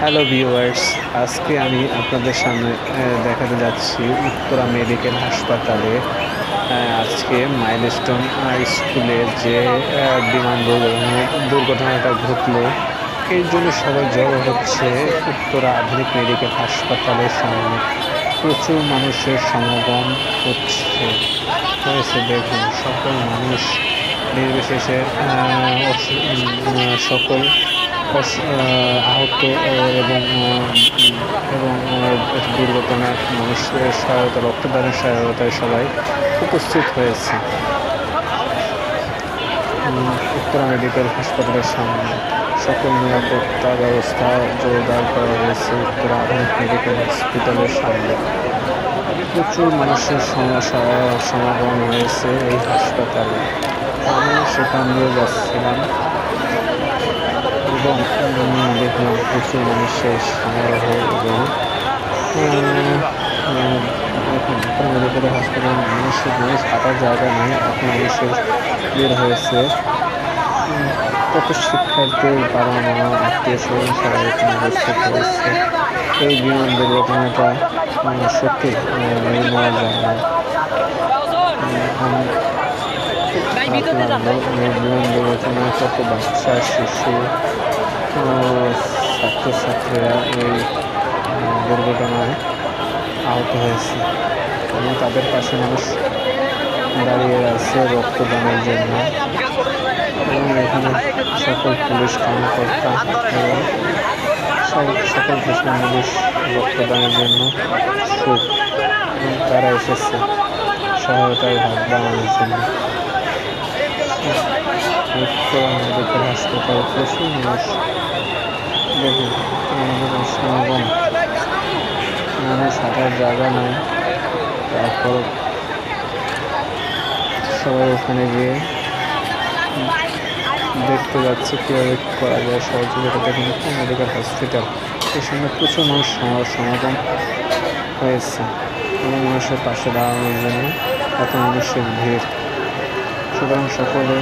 Hello viewers, আজকে আমি আপনাদের সামনে দেখাতে যাচ্ছি উত্তরা মেডিকেল হাসপাতালে। আজকে মাইলস্টোন স্কুলে যে বিমান দুর্ঘটনাটা ঘটলো, এর জন্য সবাই জড়ো হচ্ছে উত্তরা আধুনিক মেডিকেল হাসপাতালের সামনে। প্রচুর মানুষের সমাগম হয়েছে। দেখুন, সকল মানুষ নির্বিশেষে সকল আহত এবং দুর্ঘটনার মানুষের সহায়তা, রক্তদানের সহায়তায় সবাই উপস্থিত হয়েছে উত্তরা মেডিকেল হাসপাতালের সামনে। সকল নিরাপত্তা ব্যবস্থা জোরদার করা হয়েছে উত্তরা আধুনিক মেডিকেল হসপিটালের সামনে। প্রচুর মানুষের সমাগম হয়েছে এই হাসপাতালে। আমি সেখান দিয়ে যাচ্ছিলাম এবং দেখলাম প্রচুর মানুষের সমারোহ এবং মেডিকেল হাসপাতাল মানুষ হাঁটার জায়গা নেই, এত মানুষের বের হয়েছে। কত শিক্ষার্থীর বাবা মা, আত্মীয় স্বজন সবাই এখানে উপস্থিত হয়েছে। এই বিমান দুর্ঘটনাটা সত্যি মেনে নেওয়া যায় না। বিমান দুর্ঘটনায় কত বাচ্চা, শিশু, ছাত্রছাত্রীরা এই দুর্ঘটনায় আহত হয়েছে এবং তাদের পাশে মানুষ দাঁড়িয়ে আছে রক্তদানের জন্য। এবং এখানে সকল পুলিশ কর্মকর্তা এবং সকল কৃষ্ণ মানুষ রক্তদানের জন্য তারা এসেছে সহায়তায় হাত বাড়ানোর জন্য। মেডিকেল হাসপাতাল প্রচুর মানুষ, দেখুন আমাদের সমাগম, মানুষ হাঁটার জায়গা নাই। তারপর সবাই ওখানে গিয়ে দেখতে যাচ্ছে কীভাবে করা যায় সহযোগিতা। দেখুন মেডিকেল হসপিটাল, এর সঙ্গে প্রচুর মানুষ সমাগম হয়েছে এবং মানুষের পাশে দাঁড়ানোর জন্য এত মানুষের ভিড়। সুতরাং সকলে